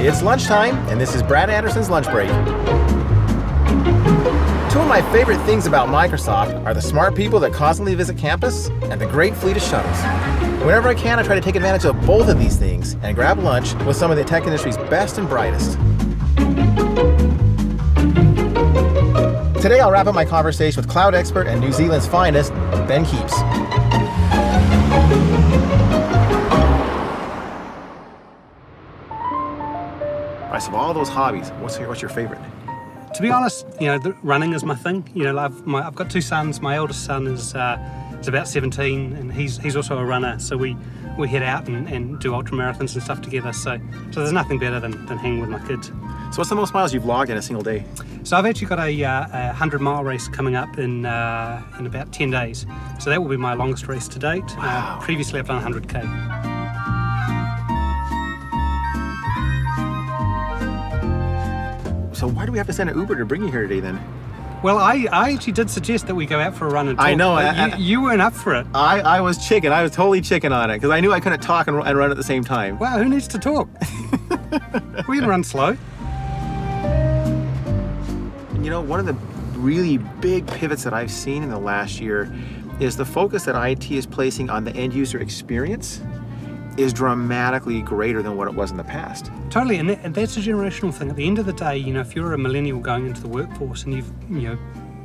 It's lunchtime, and this is Brad Anderson's Lunch Break. Two of my favorite things about Microsoft are the smart people that constantly visit campus and the great fleet of shuttles. Whenever I can, I try to take advantage of both of these things and grab lunch with some of the tech industry's best and brightest. Today, I'll wrap up my conversation with cloud expert and New Zealand's finest, Ben Keeps. All right, so of all those hobbies, what's your favorite? To be honest, running is my thing. I've got two sons. My eldest son is about 17, and he's also a runner. So we head out and do ultra marathons and stuff together. So there's nothing better than hanging with my kids. So what's the most miles you've logged in a single day? So I've actually got a 100-mile race coming up in about 10 days. So that will be my longest race to date. Wow. Previously, I've done 100K. So why do we have to send an Uber to bring you here today then? Well, I actually did suggest that we go out for a run and talk. I know. You weren't up for it. I was chicken. I was totally chicken on it because I knew I couldn't talk and run at the same time. Wow, who needs to talk? We can run slow. And one of the really big pivots that I've seen in the last year is the focus that IT is placing on the end user experience is dramatically greater than what it was in the past. Totally, and that's a generational thing. At the end of the day, if you're a millennial going into the workforce and you've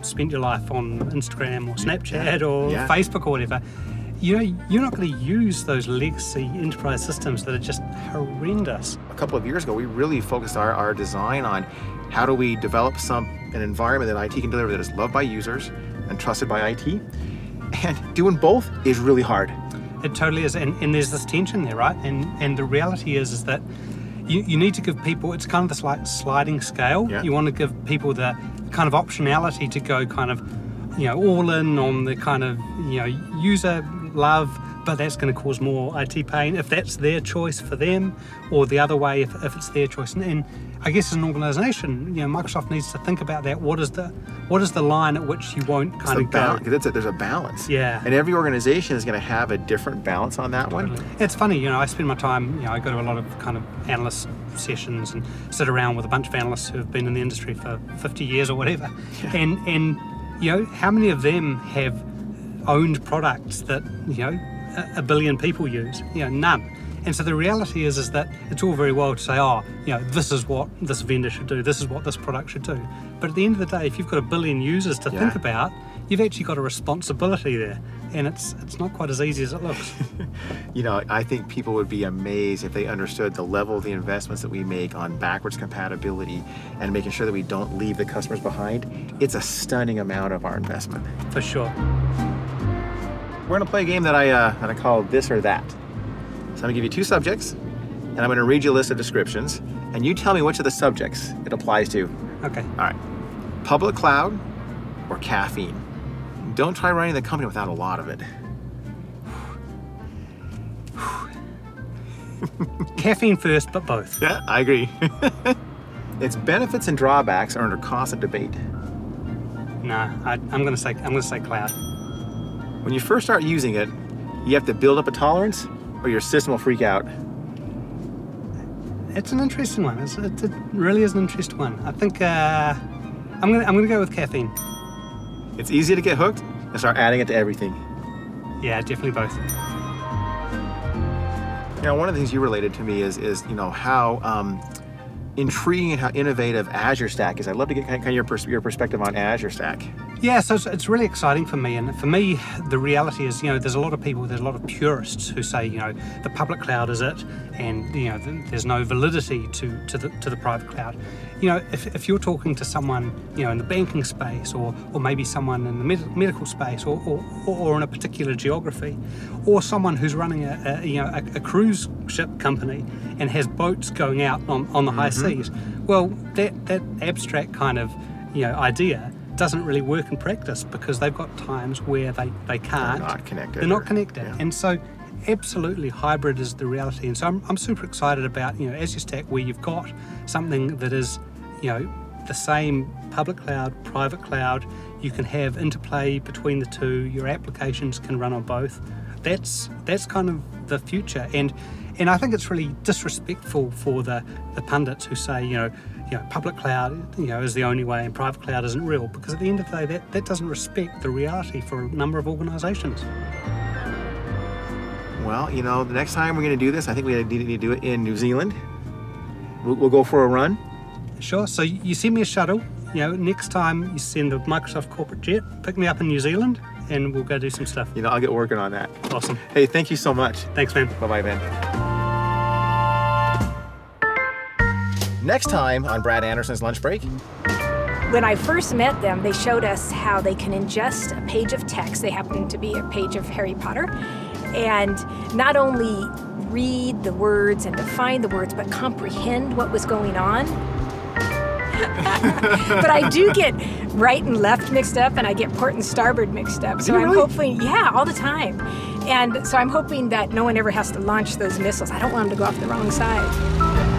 spent your life on Instagram or Snapchat or Facebook or whatever, you're not going to use those legacy enterprise systems that are just horrendous. A couple of years ago, we really focused our design on how do we develop an environment that IT can deliver that is loved by users and trusted by IT, and doing both is really hard. It totally is, and there's this tension there, right? And the reality is that you need to give people, it's kind of this like sliding scale. Yeah. You want to give people the kind of optionality to go kind of, all in on the kind of, user love, but that's going to cause more IT pain if that's their choice for them, or the other way if it's their choice. And I guess as an organization, Microsoft needs to think about that. What is the line at which you won't kind of go? There's a balance. Yeah. And every organization is going to have a different balance on that one. It's funny, I spend my time, I go to a lot of kind of analyst sessions and sit around with a bunch of analysts who have been in the industry for 50 years or whatever. Yeah. And how many of them have owned products that, a billion people use? None. And so the reality is that it's all very well to say, this is what this vendor should do, this is what this product should do. But at the end of the day, if you've got a billion users to think about, you've actually got a responsibility there. And it's not quite as easy as it looks. I think people would be amazed if they understood the level of the investments that we make on backwards compatibility and making sure that we don't leave the customers behind. It's a stunning amount of our investment. For sure. We're gonna play a game that I call This or That. So I'm gonna give you two subjects, and I'm gonna read you a list of descriptions, and you tell me which of the subjects it applies to. Okay. All right. Public cloud or caffeine? Don't try running the company without a lot of it. Caffeine first, but both. Yeah, I agree. Its benefits and drawbacks are under constant debate. Nah, I'm gonna say cloud. When you first start using it, you have to build up a tolerance, or your system will freak out. It's an interesting one. It really is an interesting one. I think I'm gonna go with caffeine. It's easy to get hooked and start adding it to everything. Yeah, definitely both. One of the things you related to me is how intriguing and how innovative Azure Stack is. I'd love to get kind of your perspective on Azure Stack. Yeah, so it's really exciting for me, and for me, the reality is, there's a lot of people, there's a lot of purists who say, the public cloud is it, and there's no validity to the private cloud. If you're talking to someone, in the banking space, or maybe someone in the medical space, or in a particular geography, or someone who's running a cruise ship company and has boats going out on the high seas, well, that abstract kind of idea doesn't really work in practice because they've got times where they can't. They're not connected. They're not connected. Yeah. And so absolutely hybrid is the reality. And so I'm super excited about, Azure Stack, where you've got something that is, the same public cloud, private cloud. You can have interplay between the two. Your applications can run on both. That's kind of the future. And And I think it's really disrespectful for the pundits who say, public cloud, is the only way and private cloud isn't real, because at the end of the day, that doesn't respect the reality for a number of organisations. Well, the next time we're going to do this, I think we need to do it in New Zealand. We'll go for a run. Sure. So you send me a shuttle. Next time you send the Microsoft corporate jet, pick me up in New Zealand, and we'll go do some stuff. I'll get working on that. Awesome. Hey, thank you so much. Thanks, man. Bye-bye, Ben. Next time on Brad Anderson's Lunch Break. When I first met them, they showed us how they can ingest a page of text. They happened to be a page of Harry Potter. And not only read the words and define the words, but comprehend what was going on. But I do get right and left mixed up, and I get port and starboard mixed up. So I'm hoping, all the time. And so I'm hoping that no one ever has to launch those missiles. I don't want them to go off the wrong side.